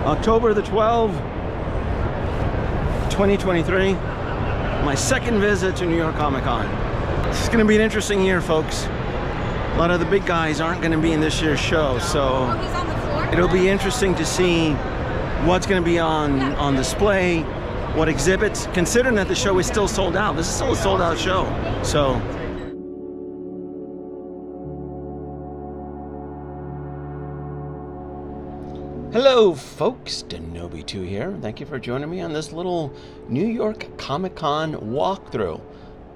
October the 12th, 2023. My second visit to New York Comic Con. It's going to be an interesting year, folks. A lot of the big guys aren't going to be in this year's show, so it'll be interesting to see what's going to be on display, what exhibits, considering that the show is still sold out. This is still a sold out show. So hello folks, Danoby2 here. Thank you for joining me on this little New York Comic Con walkthrough.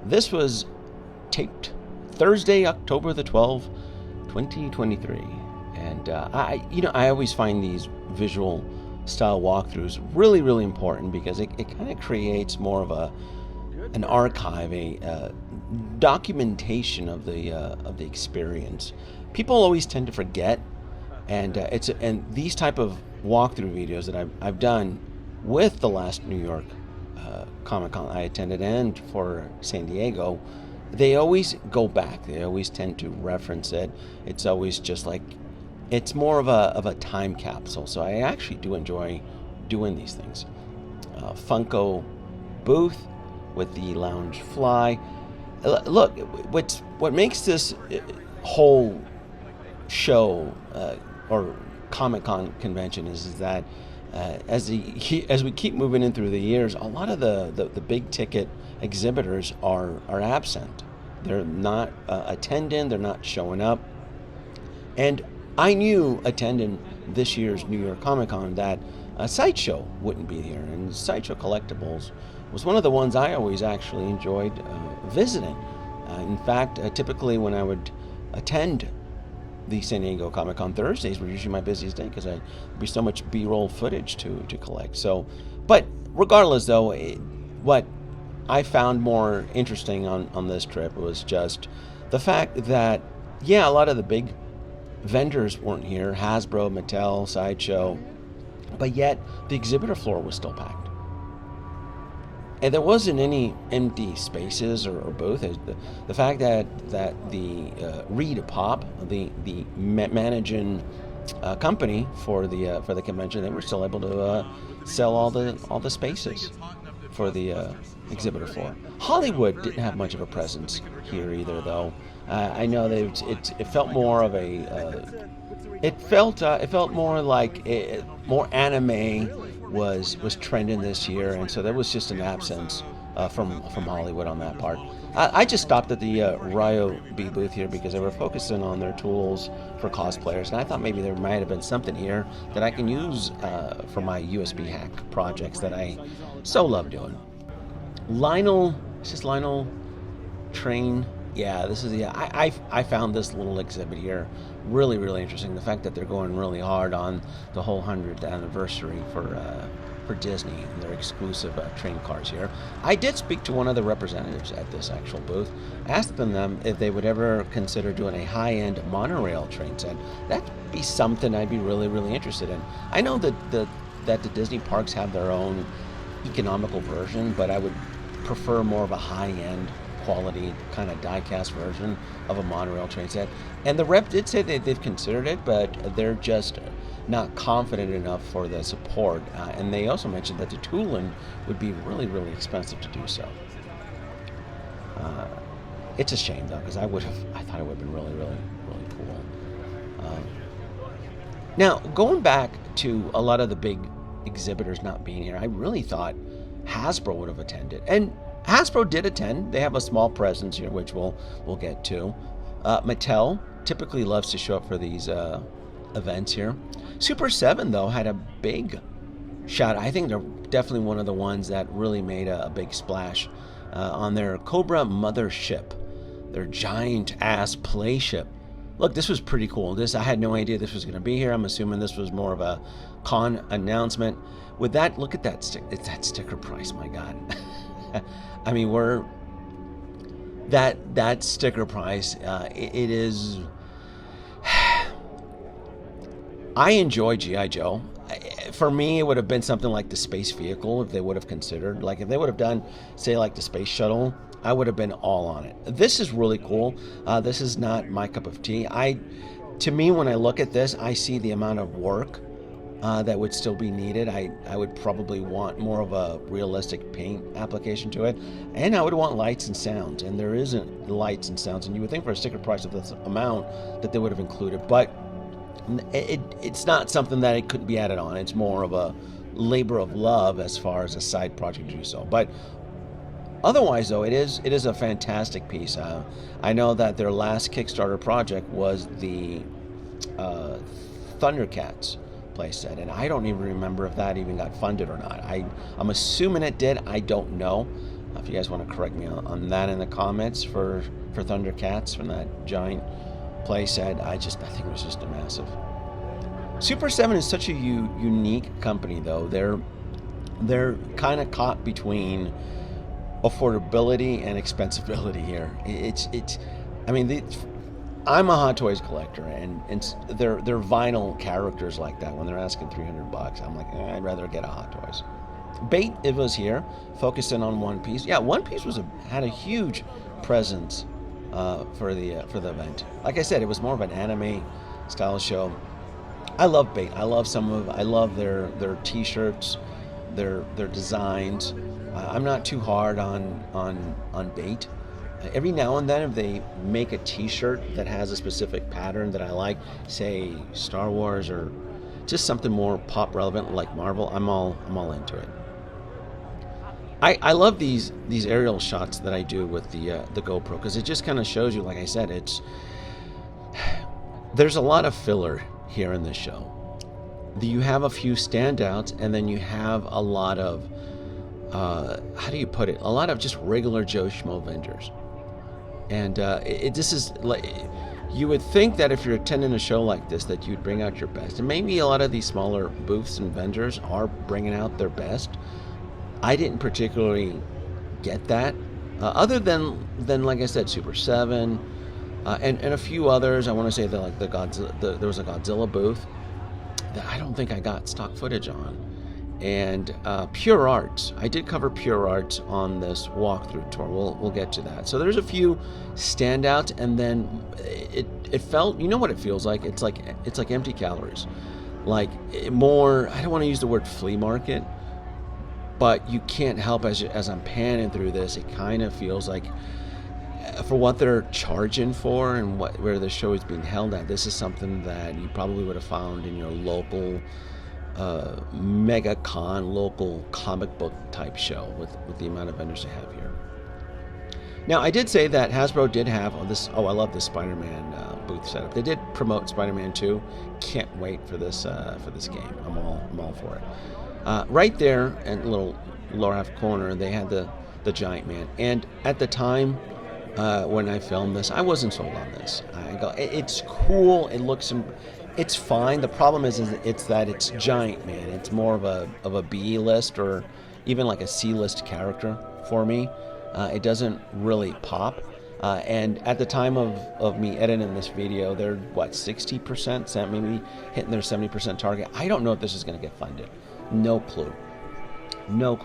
This was taped Thursday, October the 12th, 2023. And I always find these visual style walkthroughs really important because it kind of creates more of an archive, a documentation of the experience. People always tend to forget, and these type of walkthrough videos that I've done with the last New York Comic Con I attended and for San Diego, they always go back. They always tend to reference it. It's always just like, it's more of a time capsule. So I actually do enjoy doing these things. Funko booth with the lounge fly. Look, what makes this whole show or Comic-Con convention is that as we keep moving in through the years, a lot of the big ticket exhibitors are absent. They're not attending. They're not showing up. And I knew attending this year's New York Comic Con that Sideshow wouldn't be here, and Sideshow Collectibles was one of the ones I always actually enjoyed visiting. In fact, typically when I would attend the San Diego Comic Con, Thursdays were usually my busiest day because there'd be so much B-roll footage to collect. So, but regardless though, what I found more interesting on this trip was just the fact that, yeah, a lot of the big vendors weren't here, Hasbro, Mattel, Sideshow, but yet the exhibitor floor was still packed. And there wasn't any empty spaces or booths. The fact that the Reed Pop, the managing company for the convention, they were still able to sell all the spaces for the exhibitor floor. Hollywood didn't have much of a presence here either, though. I know that it felt more of a it felt more like more anime was trending this year, and so there was just an absence from Hollywood on that part. I just stopped at the Ryo-B booth here because they were focusing on their tools for cosplayers, and I thought maybe there might have been something here that I can use for my USB hack projects that I so love doing. Lionel, is this Lionel Train? Yeah, this is I found this little exhibit here really interesting. The fact that they're going really hard on the whole 100th anniversary for Disney and their exclusive train cars here. I did speak to one of the representatives at this actual booth, asked them if they would ever consider doing a high-end monorail train set. That'd be something I'd be really interested in. I know that the Disney parks have their own economical version, but I would prefer more of a high-end quality kind of die-cast version of a monorail train set. And the rep did say that they've considered it, but they're just not confident enough for the support. And they also mentioned that the tooling would be really expensive to do so. It's a shame though, because I thought it would have been really cool. Now, going back to a lot of the big exhibitors not being here, I really thought Hasbro would have attended, and Hasbro did attend. They have a small presence here, which we'll get to. Mattel typically loves to show up for these events here. Super 7, though, had a big shot. I think they're definitely one of the ones that really made a big splash on their Cobra mothership, their giant-ass playship. Look, this was pretty cool. I had no idea this was going to be here. I'm assuming this was more of a con announcement. With that, look at that sticker price, my God. I mean, that sticker price, it is. I enjoy G.I. Joe. For me, it would have been something like the space vehicle if they would have considered. Like if they would have done, say, like the space shuttle, I would have been all on it. This is really cool. This is not my cup of tea. To me, when I look at this, I see the amount of work that would still be needed. I would probably want more of a realistic paint application to it, and I would want lights and sounds, and there isn't lights and sounds, and you would think for a sticker price of this amount that they would have included, but it's not something that it couldn't be added on. It's more of a labor of love as far as a side project to do so. But otherwise, though, it is a fantastic piece. I know that their last Kickstarter project was the Thundercats playset, and I don't even remember if that even got funded or not. I'm assuming it did. I don't know. If you guys want to correct me on that in the comments for Thundercats from that giant playset, I think it was just a massive. Super 7 is such a unique company, though. They're kind of caught between affordability and expensibility here. I'm a Hot Toys collector, and they're vinyl characters like that. When they're asking $300, I'm like, I'd rather get a Hot Toys. Bait, it was here, focusing on One Piece. Yeah, One Piece had a huge presence for the event. Like I said, it was more of an anime style show. I love Bait. I love their T-shirts, their designs. I'm not too hard on Bait. Every now and then, if they make a T-shirt that has a specific pattern that I like, say Star Wars or just something more pop relevant like Marvel, I'm all into it. I love these aerial shots that I do with the GoPro, because it just kind of shows you, like I said, there's a lot of filler here in this show. You have a few standouts, and then you have a lot of how do you put it? A lot of just regular Joe Schmo Avengers. And this is like, you would think that if you're attending a show like this, that you'd bring out your best. And maybe a lot of these smaller booths and vendors are bringing out their best. I didn't particularly get that, other than like I said, Super 7, and a few others. I want to say that like there was a Godzilla booth that I don't think I got stock footage on. And Pure Arts. I did cover Pure Arts on this walkthrough tour. We'll get to that. So there's a few standouts, and then it felt, you know what it feels like? It's like empty calories. Like more, I don't want to use the word flea market, but you can't help as I'm panning through this, it kind of feels like for what they're charging for and where the show is being held at, this is something that you probably would have found in your local mega con, local comic book type show with the amount of vendors they have here. Now, I did say that Hasbro did have this. Oh, I love this Spider-Man booth setup. They did promote Spider-Man 2. Can't wait for this game. I'm all for it. Right there in the little lower half corner, they had the Giant Man. And at the time when I filmed this, I wasn't sold on this. I go, it's cool. It looks. It's fine. The problem is it's that it's Giant Man. It's more of a B list or even like a C list character for me. It doesn't really pop. And at the time of me editing this video, they're 60%, maybe hitting their 70% target. I don't know if this is going to get funded. No clue.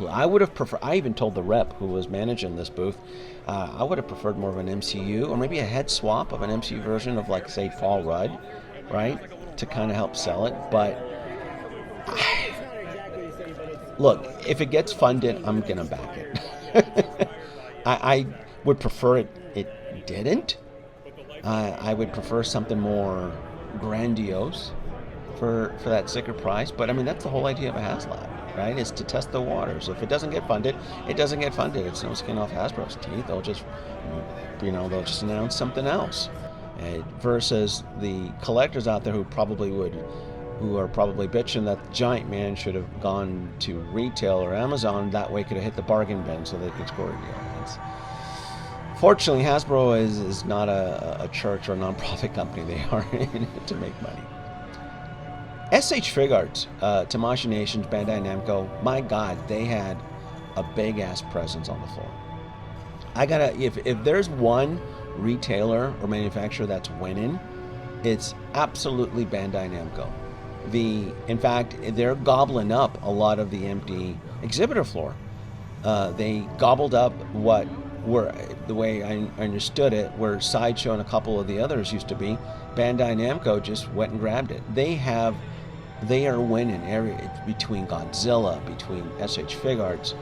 I would have preferred. I even told the rep who was managing this booth, I would have preferred more of an MCU or maybe a head swap of an MCU version of, like, say, Fall Rudd, right, to kind of help sell it. But look, if it gets funded, I'm gonna back it. I would prefer it didn't. I would prefer something more grandiose for that sticker price. But I mean, that's the whole idea of a HasLab, right? Is to test the waters. If it doesn't get funded, it doesn't get funded. It's no skin off Hasbro's teeth. They'll just, they'll just announce something else. Versus the collectors out there who are probably bitching that Giant Man should have gone to retail or Amazon. That way, could have hit the bargain bin so they could score a deal. Fortunately, Hasbro is not a church or a non-profit company. They are in it to make money. SH Figuarts, Tamashii Nations, Bandai Namco, my God, they had a big-ass presence on the floor. If there's one retailer or manufacturer that's winning, it's absolutely Bandai Namco. In fact, they're gobbling up a lot of the empty exhibitor floor. They gobbled up the way I understood it, where Sideshow and a couple of the others used to be. Bandai Namco just went and grabbed it. They have they are winning between Godzilla, between SH Figuarts,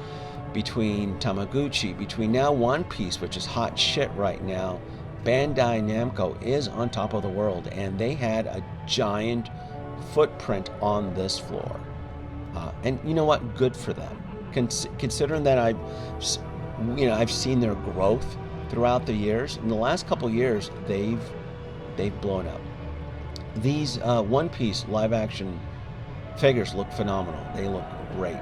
between Tamaguchi, between now One Piece, which is hot shit right now. Bandai Namco is on top of the world, and they had a giant footprint on this floor. And you know what? Good for them. Considering that I've seen their growth throughout the years. In the last couple years, they've blown up. These One Piece live action figures look phenomenal. They look great.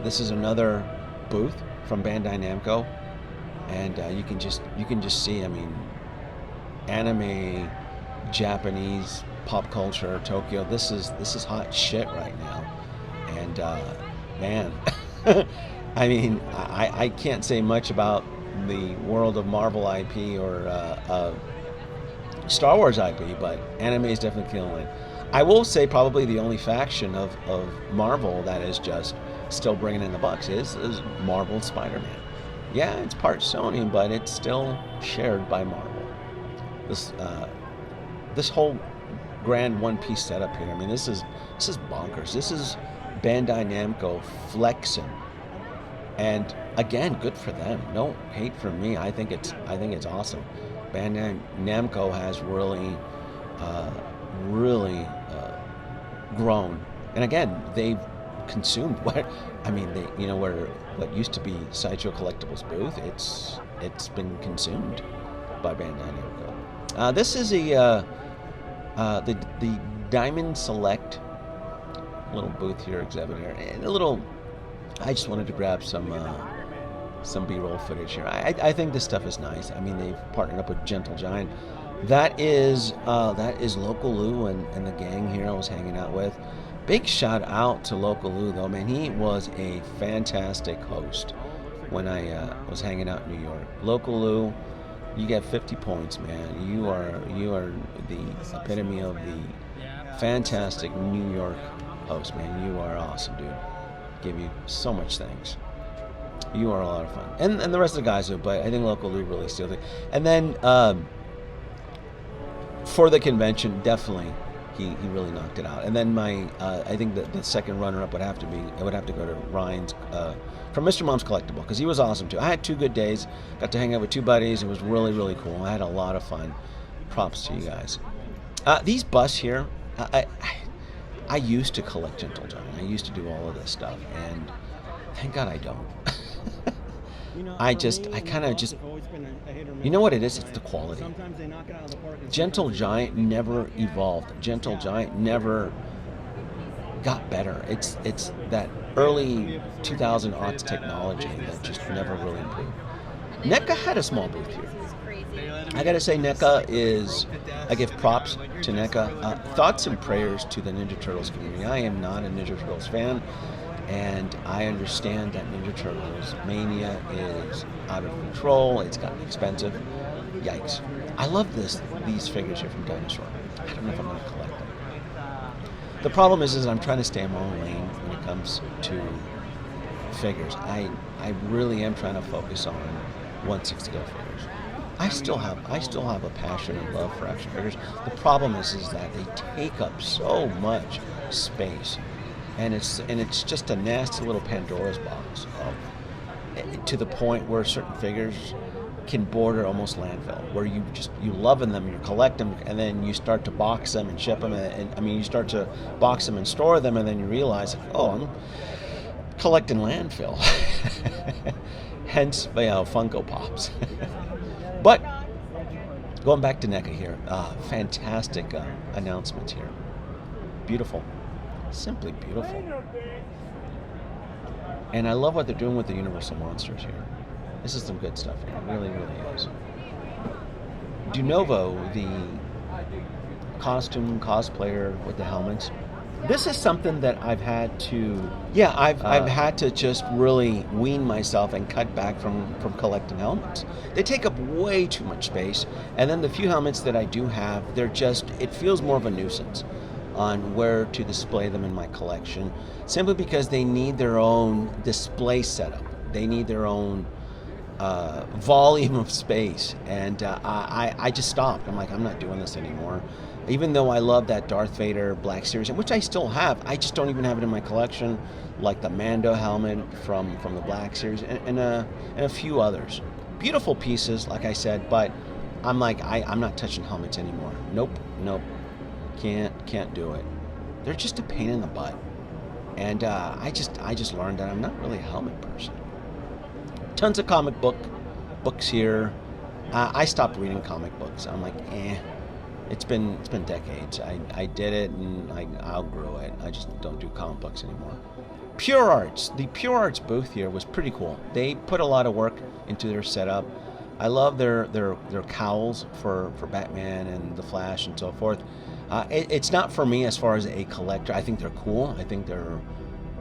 This is another booth from Bandai Namco, and you can just see. I mean, anime, Japanese pop culture, Tokyo. This is hot shit right now, and man, I mean, I can't say much about the world of Marvel IP or Star Wars IP, but anime is definitely killing it. I will say probably the only faction of Marvel that is just still bringing in the bucks is Marvel Spider-Man. Yeah, it's part Sony, but it's still shared by Marvel. This whole grand One Piece setup here, I mean, this is bonkers. This is Bandai Namco flexing, and again, good for them. No hate from me. I think it's awesome. Bandai Namco has really grown, and again, they've consumed what what used to be Sideshow Collectibles booth. It's been consumed by Bandai Namco. This is the Diamond Select little booth here, exhibit here, and I just wanted to grab some B-roll footage here. I think this stuff is nice. I mean, they've partnered up with Gentle Giant. That is Local Lou and the gang here I was hanging out with. Big shout out to Local Lou though, man. He was a fantastic host when I was hanging out in New York. Local Lou, you get 50 points, man. You are the epitome of the fantastic New York host, man. You are awesome, dude. Give you so much thanks. You are a lot of fun, and the rest of the guys do, but I think Local Lou really steals it. And then for the convention, definitely he really knocked it out. And then I think the second runner-up would have to go to Ryan's from Mr. Mom's Collectible, because he was awesome too. I had 2 good days, got to hang out with 2 buddies. It was really, really cool. I had a lot of fun. Props to you guys. These busts here, I used to collect Gentle Giant. I used to do all of this stuff, and thank God I don't. You know what it is? It's the quality. Gentle Giant never evolved. Gentle Giant never got better. It's that early 2000 aughts technology that just never really improved. NECA had a small booth here. I gotta say, I give props to NECA. Thoughts and prayers to the Ninja Turtles community. I am not a Ninja Turtles fan, and I understand that Ninja Turtles mania is out of control. It's gotten expensive. Yikes. I love these figures here from Dinosaur. I don't know if I'm going to collect them. The problem is I'm trying to stay in my own lane when it comes to figures. I really am trying to focus on 160 figures. I still have a passion and love for action figures. The problem is that they take up so much space, and it's just a nasty little Pandora's box to the point where certain figures can border almost landfill, where you love them, you collect them, and then you start to box them and ship them, and you start to box them and store them, and then you realize, oh, I'm collecting landfill. Hence, Funko Pops. But going back to NECA here, fantastic announcement here. Beautiful, simply beautiful. And I love what they're doing with the Universal Monsters here. This is some good stuff here. It really, really is. Danoby2, the costume cosplayer with the helmets. This is something that I've had to, I've had to just really wean myself and cut back from collecting helmets. They take up way too much space, and then the few helmets that I do have, it feels more of a nuisance on where to display them in my collection, simply because they need their own display setup. They need their own volume of space, and I just stopped. I'm like, I'm not doing this anymore. Even though I love that Darth Vader Black Series, which I still have, I just don't even have it in my collection, like the Mando helmet from the Black Series, and a few others. Beautiful pieces, like I said, but I'm like, I'm not touching helmets anymore. Nope, can't do it. They're just a pain in the butt, and I just learned that I'm not really a helmet person. Tons of comic books here. I stopped reading comic books. I'm like, It's been decades. I did it and I outgrew it. I just don't do comic books anymore. Pure Arts. The Pure Arts booth here was pretty cool. They put a lot of work into their setup. I love their cowls for Batman and the Flash and so forth. It's not for me as far as a collector. I think they're cool. I think they're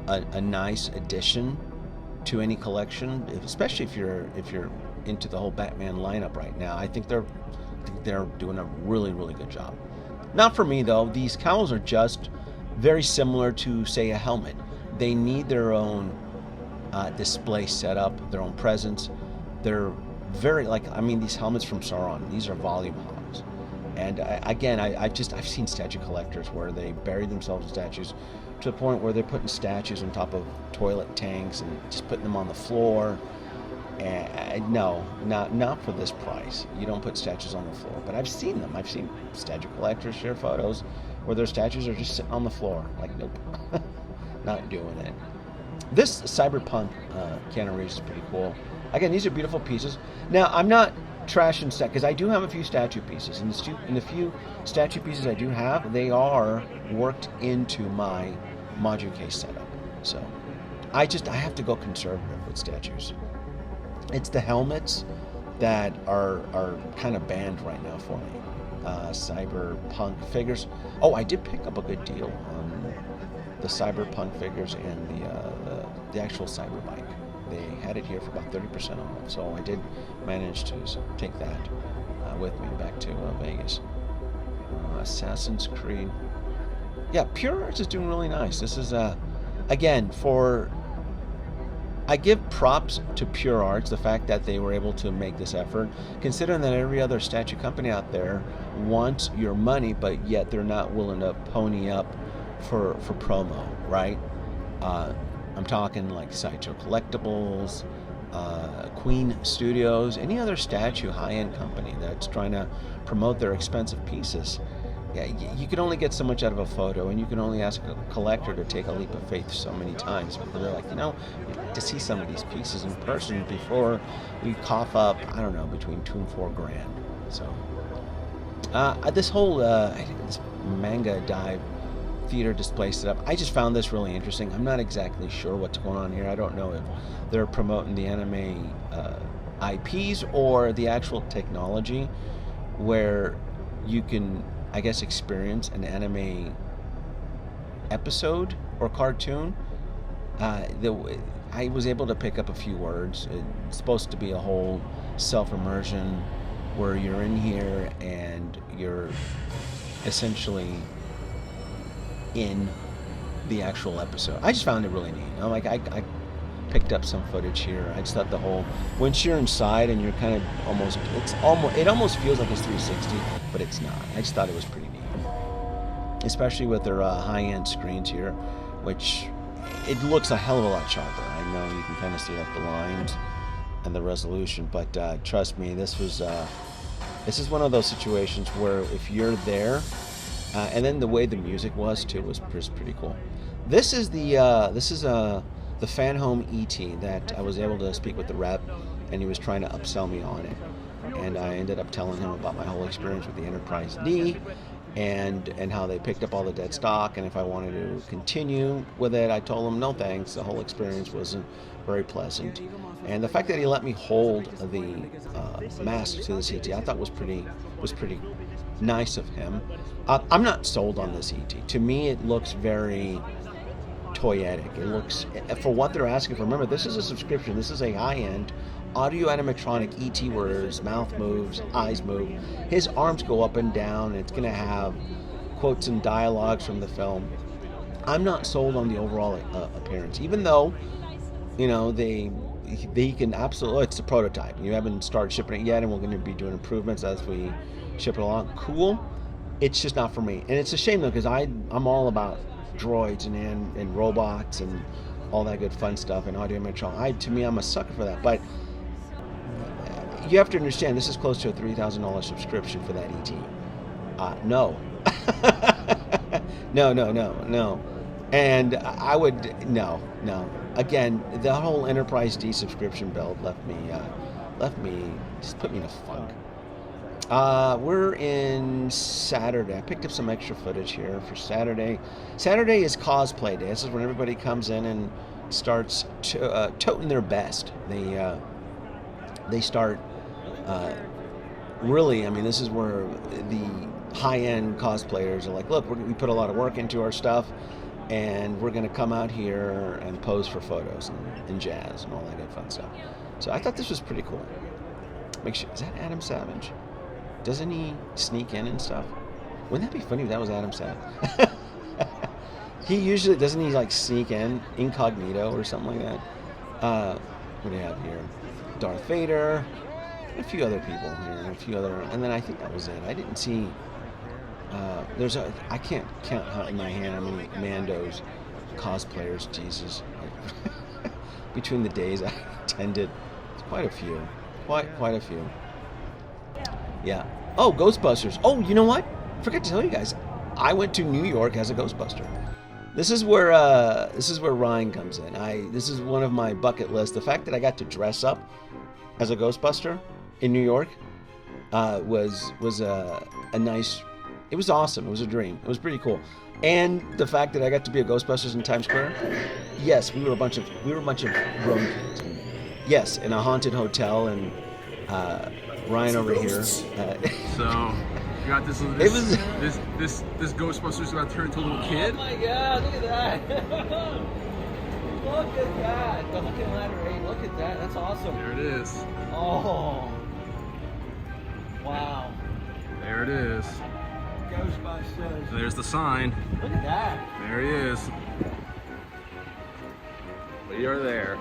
a nice addition to any collection, especially if you're into the whole Batman lineup right now. I think they're doing a really, really good job. Not for me, though. These cowls are just very similar to, say, a helmet. They need their own display setup, their own presence. They're very, these helmets from Sauron, these are volume helmets. And I've seen statue collectors where they bury themselves in statues to the point where they're putting statues on top of toilet tanks and just putting them on the floor. No, not for this price. You don't put statues on the floor. But I've seen them. I've seen statue collectors share photos where their statues are just sitting on the floor. Like, nope, not doing it. This cyberpunk Keanu Reeves is pretty cool. Again, these are beautiful pieces. Now, I'm not trashing because I do have a few statue pieces, and the few statue pieces I do have, they are worked into my module case setup. So I have to go conservative with statues. It's the helmets that are kind of banned right now for me. Cyberpunk figures. Oh, I did pick up a good deal on the cyberpunk figures and the actual cyber bike. They had it here for about 30% off, so I did manage to take that with me back to Vegas. Assassin's Creed. Yeah, Pure Arts is doing really nice. This is again I give props to Pure Arts, the fact that they were able to make this effort, considering that every other statue company out there wants your money, but yet they're not willing to pony up for promo, right? I'm talking like Sideshow Collectibles, Queen Studios, any other statue high-end company that's trying to promote their expensive pieces. Yeah, you can only get so much out of a photo, and you can only ask a collector to take a leap of faith so many times. But they're like, we'd like to see some of these pieces in person before we cough up, I don't know, between $2,000 and $4,000. So this whole this manga dive theater display setup, I just found this really interesting. I'm not exactly sure what's going on here. I don't know if they're promoting the anime IPs or the actual technology where you can, I guess, experience an anime episode or cartoon. I was able to pick up a few words. It's supposed to be a whole self-immersion where you're in here and you're essentially in the actual episode. I just found it really neat. I picked up some footage here. I just thought once you're inside and you're kind of it almost feels like it's 360, but it's not. I just thought it was pretty neat, especially with their high-end screens here, which it looks a hell of a lot sharper. I know you can kind of see like the lines and the resolution, but trust me, this is one of those situations where if you're there, and then the way the music was too was pretty cool. This is the fan home ET that I was able to speak with the rep, and he was trying to upsell me on it, and I ended up telling him about my whole experience with the Enterprise D, and how they picked up all the dead stock, and if I wanted to continue with it, I told him no thanks. The whole experience wasn't very pleasant, and the fact that he let me hold the mask to this ET, I thought was pretty nice of him. I'm not sold on this ET. To me, it looks very toyetic. It looks, for what they're asking for. Remember, this is a subscription. This is a high-end audio animatronic ET where his mouth moves, eyes move, his arms go up and down, and it's going to have quotes and dialogues from the film. I'm not sold on the overall appearance, even though, they can absolutely. It's a prototype. You haven't started shipping it yet, and we're going to be doing improvements as we ship it along. Cool. It's just not for me, and it's a shame though, because I'm all about droids and robots and all that good fun stuff and audio animatronics. To me, I'm a sucker for that. But you have to understand, this is close to a $3,000 subscription for that ET. No. No. And I would, no. Again, the whole Enterprise D subscription build just put me in a funk. We're in Saturday. I picked up some extra footage here for Saturday. Saturday is cosplay day. This is when everybody comes in and starts toting their best. They start really, I mean, this is where the high-end cosplayers are like, look, we put a lot of work into our stuff, and we're going to come out here and pose for photos and jazz and all that good fun stuff. So I thought this was pretty cool. Make sure, is that Adam Savage? Doesn't he sneak in and stuff? Wouldn't that be funny if that was Adam Savage? He usually, doesn't he like sneak in incognito or something like that? What do you have here? Darth Vader, a few other people here, and then I think that was it. I didn't see, I can't count in my hand how many Mando's cosplayers, Jesus. Between the days I attended, it's quite a few. Quite a few. Yeah. Oh, Ghostbusters. Oh, you know what? Forgot to tell you guys. I went to New York as a Ghostbuster. This is where Ryan comes in. This is one of my bucket lists. The fact that I got to dress up as a Ghostbuster in New York was a nice. It was awesome. It was a dream. It was pretty cool. And the fact that I got to be a Ghostbusters in Times Square. Yes, we were a bunch of grown kids. Yes, in a haunted hotel, and Ryan over here. So you got this Ghostbusters about to turn into a little kid. Oh my God! Look at that! Look at that! The hook and ladder 8. Look at that! That's awesome. There it is. Oh! Wow! There it is. Ghostbusters. There's the sign. Look at that! There he is. We are there.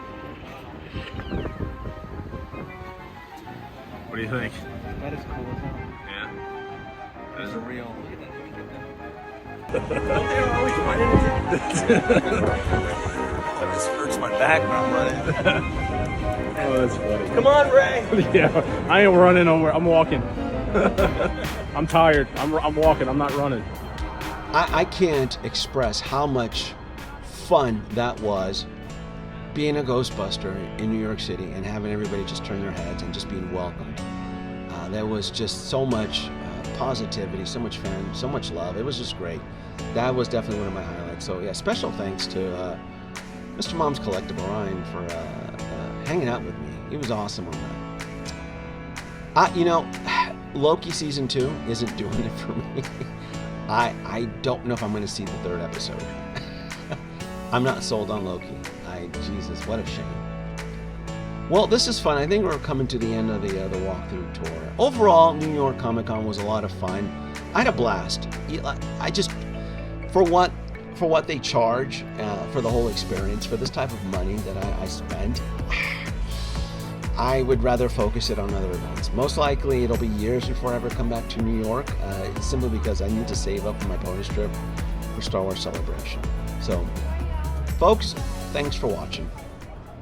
What do you think? That is cool, isn't it? Yeah. That is a real. This hurts my back when I'm running. Oh, that's funny. Come on, Ray! Yeah, I ain't running nowhere. I'm walking. I'm tired. I'm walking. I'm not running. I can't express how much fun that was being a Ghostbuster in New York City and having everybody just turn their heads and just being welcomed. There was just so much positivity, so much fun, so much love. It was just great. That was definitely one of my highlights. So yeah, special thanks to Mr. Mom's Collectible, Ryan, for hanging out with me. He was awesome on that. Loki season 2 isn't doing it for me. I don't know if I'm going to see the 3rd episode. I'm not sold on Loki. Jesus, what a shame. Well, this is fun. I think we're coming to the end of the walkthrough tour. Overall, New York Comic Con was a lot of fun. I had a blast. I just, for what they charge for the whole experience, for this type of money that I spent, I would rather focus it on other events. Most likely, it'll be years before I ever come back to New York, simply because I need to save up for my bonus trip for Star Wars Celebration. So, folks, thanks for watching.